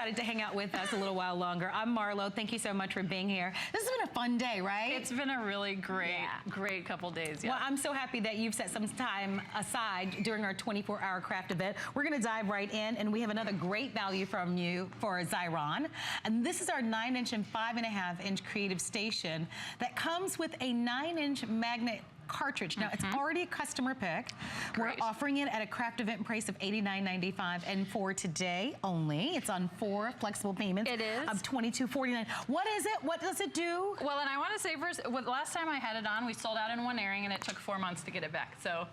decided to hang out with us a little while longer. I'm Marlo. Thank you so much for being here. This has been a fun day, right? It's been a really great couple days. Yeah. Well, I'm so happy that you've set some time aside during our 24-hour craft event. We're going to dive right in, and we have another great value from you for Xyron. And this is our 9-inch and 5.5-inch creative station that comes with a 9-inch magnet cartridge. Now, it's already a customer pick. Great. We're offering it at a craft event price of $89.95, and for today only, it's on 4 flexible payments. It is. Of $22.49. What is it? What does it do? Well, and I want to say first, last time I had it on, we sold out in one airing, and it took 4 months to get it back. So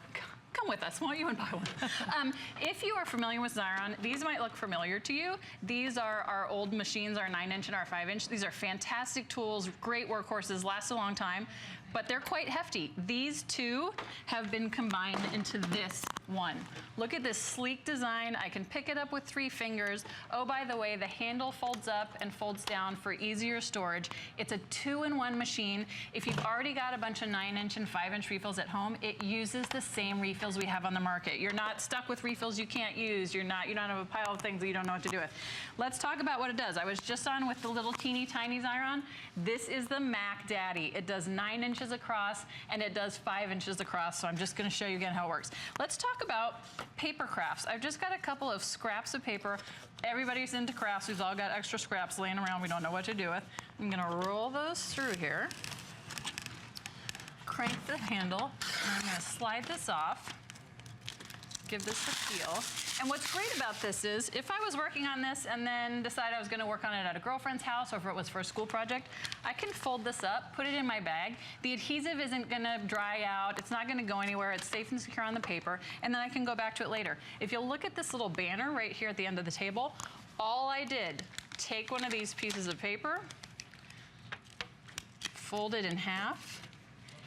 come with us, won't you, and buy one. If you are familiar with Xyron, these might look familiar to you. These are our old machines, our 9-inch and our 5-inch. These are fantastic tools, great workhorses, last a long time, but they're quite hefty. These two have been combined into this one. Look at this sleek design. I can pick it up with 3 fingers. Oh, by the way, the handle folds up and folds down for easier storage. It's a 2-in-1 machine. If you've already got a bunch of 9-inch and 5-inch refills at home, it uses the same refills we have on the market. You're not stuck with refills you can't use. You don't have a pile of things that you don't know what to do with. Let's talk about what it does. I was just on with the little teeny tiny Xyron. This is the Mac Daddy. It does 9 inches across and it does 5 inches across. So I'm just going to show you again how it works. Let's talk about paper crafts. I've just got a couple of scraps of paper. Everybody's into crafts. We've all got extra scraps laying around we don't know what to do with. I'm going to roll those through here. Crank the handle. And I'm going to slide this off. Give this a feel. And what's great about this is, if I was working on this and then decided I was going to work on it at a girlfriend's house, or if it was for a school project, I can fold this up, put it in my bag. The adhesive isn't going to dry out. It's not going to go anywhere. It's safe and secure on the paper, and then I can go back to it later. If you'll look at this little banner right here at the end of the table, all I did, take one of these pieces of paper, fold it in half,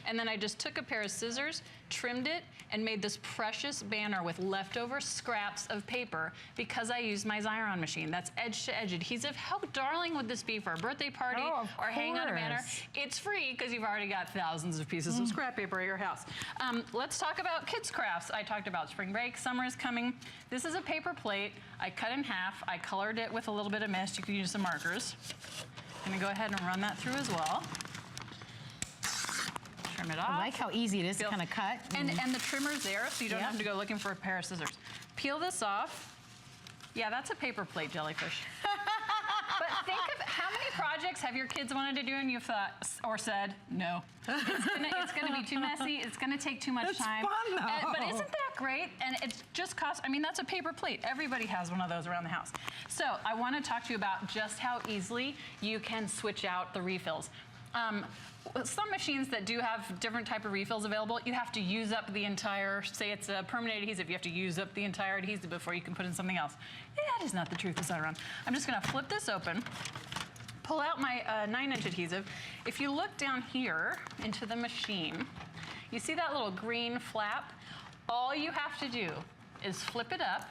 and then I just took a pair of scissors, trimmed it, and made this precious banner with leftover scraps of paper because I used my Xyron machine. That's edge-to-edge adhesive. How darling would this be for a birthday party or hang on a banner? It's free because you've already got thousands of pieces of scrap paper at your house. Let's talk about kids' crafts. I talked about spring break, summer is coming. This is a paper plate. I cut in half. I colored it with a little bit of mist. You can use some markers. I'm gonna go ahead and run that through as well. Trim it off. I like how easy it is to kind of cut. And the trimmer's there, so you don't have to go looking for a pair of scissors. Peel this off. Yeah, that's a paper plate, jellyfish. But think of how many projects have your kids wanted to do and you've thought, or said, no. It's gonna be too messy, it's gonna take too much time. It's fun though. But isn't that great? And it just costs, I mean, that's a paper plate. Everybody has one of those around the house. So I wanna talk to you about just how easily you can switch out the refills. Some machines that do have different type of refills available, you have to use up the entire, say it's a permanent adhesive, you have to use up the entire adhesive before you can put in something else. That is not the truth of Xyron. I'm just gonna flip this open, pull out my 9-inch adhesive. If you look down here into the machine, you see that little green flap? All you have to do is flip it up,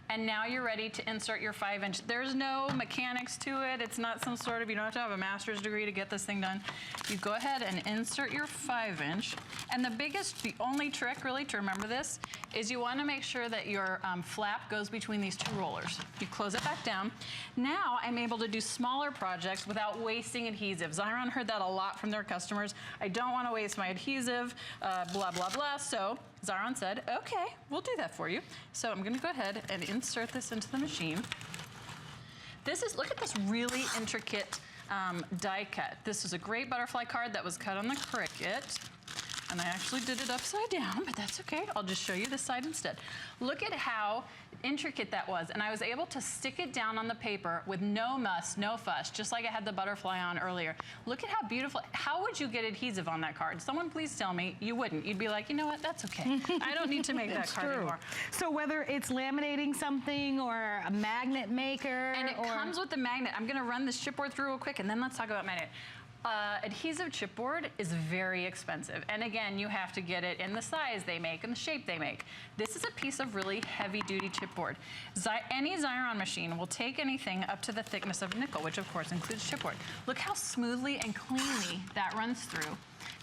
and now you're ready to insert your 5-inch. There's no mechanics to it. It's not some sort of, you don't have to have a master's degree to get this thing done. You go ahead and insert your 5-inch. And the only trick really to remember this is you want to make sure that your flap goes between these 2 rollers. You close it back down. Now I'm able to do smaller projects without wasting adhesive. Xyron heard that a lot from their customers. I don't want to waste my adhesive, blah, blah, blah. So Xyron said, okay, we'll do that for you. So I'm going to go ahead and insert this into the machine. Look at this really intricate die cut. This is a great butterfly card that was cut on the Cricut. And I actually did it upside down, but that's okay. I'll just show you this side instead. Look at how intricate that was. And I was able to stick it down on the paper with no muss, no fuss, just like I had the butterfly on earlier. Look at how beautiful. How would you get adhesive on that card? Someone please tell me you wouldn't. You'd be like, you know what, that's okay. I don't need to make that card anymore. So whether it's laminating something or a magnet maker. And it comes with the magnet. I'm gonna run this chipboard through real quick and then let's talk about magnet. Adhesive chipboard is very expensive. And again, you have to get it in the size they make and the shape they make. This is a piece of really heavy duty chipboard. Any Xyron machine will take anything up to the thickness of nickel, which of course includes chipboard. Look how smoothly and cleanly that runs through.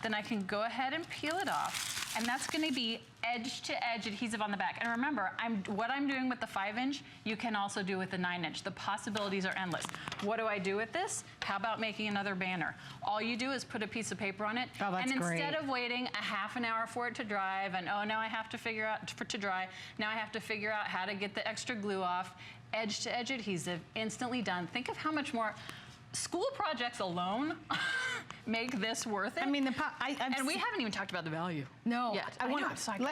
Then I can go ahead and peel it off. And that's gonna be edge-to-edge adhesive on the back. And remember, what I'm doing with the 5-inch, you can also do with the 9-inch. The possibilities are endless. What do I do with this? How about making another banner? All you do is put a piece of paper on it. Oh, that's and great. instead of waiting a half an hour for it to dry, and oh, now I have to figure out to dry, now I have to figure out how to get the extra glue off, edge-to-edge adhesive, instantly done. Think of how much more school projects alone make this worth it. I mean, and we haven't even talked about the value. No, yet.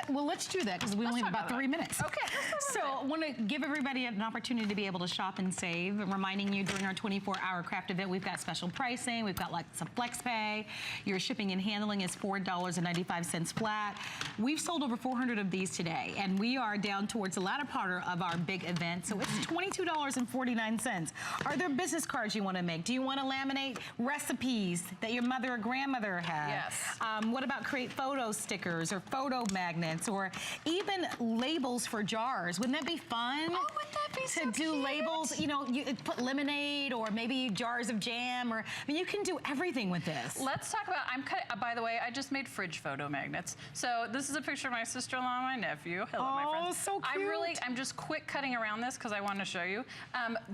Well, let's do that because we only have about 3 minutes. Okay. So I want to give everybody an opportunity to be able to shop and save. I'm reminding you during our 24-hour craft event, we've got special pricing. We've got like some flex pay. Your shipping and handling is $4.95 flat. We've sold over 400 of these today, and we are down towards the latter part of our big event. So it's $22.49. Are there business cards you want to make? Do you want to laminate recipes that your mother or grandmother had? Yes. What about create photo stickers or photo magnets or even labels for jars? Wouldn't that be fun? Oh, would that be so to do cute? labels, you know, you put lemonade or maybe jars of jam, or I mean, you can do everything with this. Let's talk about, by the way, I just made fridge photo magnets. So this is a picture of my sister-in-law and my nephew. Hello, my friends. Oh, so cute. I'm just quick cutting around this because I want to show you.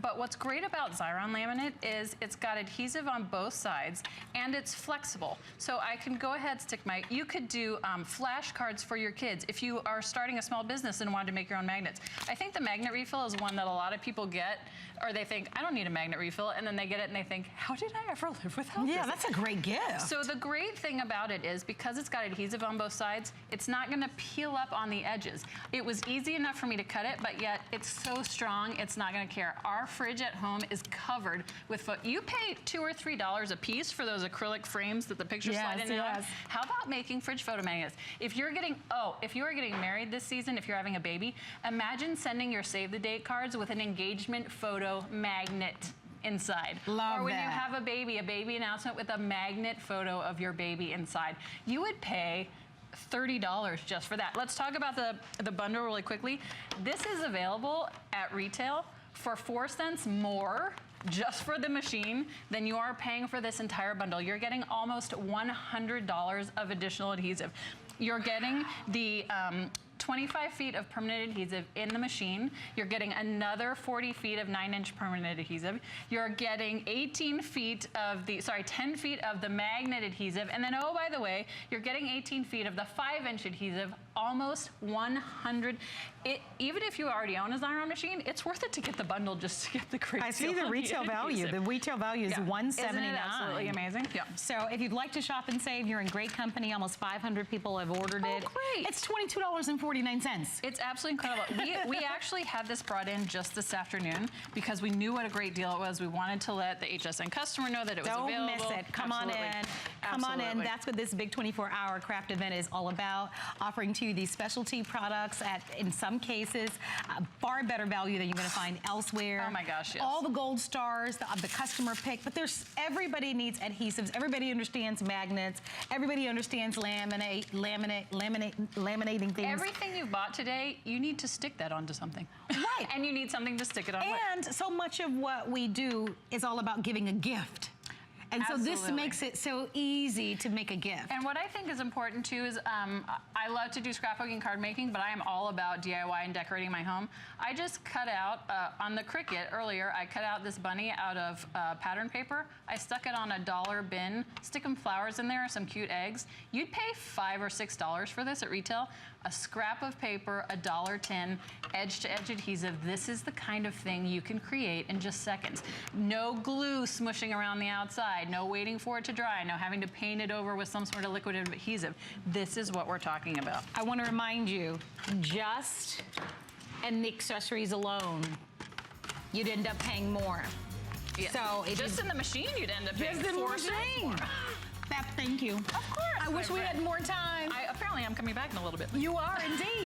But what's great about Xyron laminate is it's got adhesive on both sides and it's flexible. So I can go ahead, you could do flashcards for your kids if you are starting a small business and wanted to make your own magnets. I think the magnet refill is one that a lot of people get, or they think, I don't need a magnet refill, and then they get it and they think, how did I ever live without this? Yeah, that's a great gift. So the great thing about it is because it's got adhesive on both sides, it's not gonna peel up on the edges. It was easy enough for me to cut it, but yet it's so strong, it's not gonna care. Our fridge at home is covered with you pay $2 or $3 a piece for those acrylic frames that the pictures slide in and out. How about making fridge photo magnets? If you are getting married this season, if you're having a baby, imagine sending your save the date cards with an engagement photo magnet inside. Love or when that. you have a baby announcement with a magnet photo of your baby inside. You would pay $30 just for that. Let's talk about the bundle really quickly. This is available at retail for 4 cents more just for the machine than you are paying for this entire bundle. You're getting almost $100 of additional adhesive. You're getting the 25 feet of permanent adhesive in the machine. You're getting another 40 feet of 9-inch permanent adhesive. You're getting 10 feet of the magnet adhesive. And then, oh, by the way, you're getting 18 feet of the 5-inch adhesive, almost 100. Even if you already own a Xyron machine, it's worth it to get the bundle just to get the great I see the retail value. The retail value is $179. Isn't it absolutely amazing? Yeah. So if you'd like to shop and save, you're in great company. Almost 500 people have ordered it. Great. It's $22.49. It's absolutely incredible. We actually had this brought in just this afternoon because we knew what a great deal it was. We wanted to let the HSN customer know that it was available. Don't miss it. Come on in. Come on in. That's what this big 24-hour craft event is all about. Offering to you these specialty products at, in some cases, far better value than you're going to find elsewhere. Oh my gosh, yes. All the gold stars, the customer pick, but everybody needs adhesives. Everybody understands magnets. Everybody understands laminating things. Everything you bought today, you need to stick that onto something. Right. And you need something to stick it on And so much of what we do is all about giving a gift. And so this makes it so easy to make a gift. And what I think is important too is I love to do scrapbooking card making, but I am all about DIY and decorating my home. I just cut out, on the Cricut earlier, I cut out this bunny out of pattern paper. I stuck it on a $1 bin, stick some flowers in there, some cute eggs. You'd pay $5 or $6 for this at retail. A scrap of paper, a $1 tin, edge-to-edge adhesive. This is the kind of thing you can create in just seconds. No glue smushing around the outside, no waiting for it to dry, no having to paint it over with some sort of liquid adhesive. This is what we're talking about. I want to remind you, just in the accessories alone, you'd end up paying more. Yeah. So just in the machine, you'd end up paying just in the machine. Thank you. Of course. I wish we had more time. Apparently, I'm coming back in a little bit. You are indeed.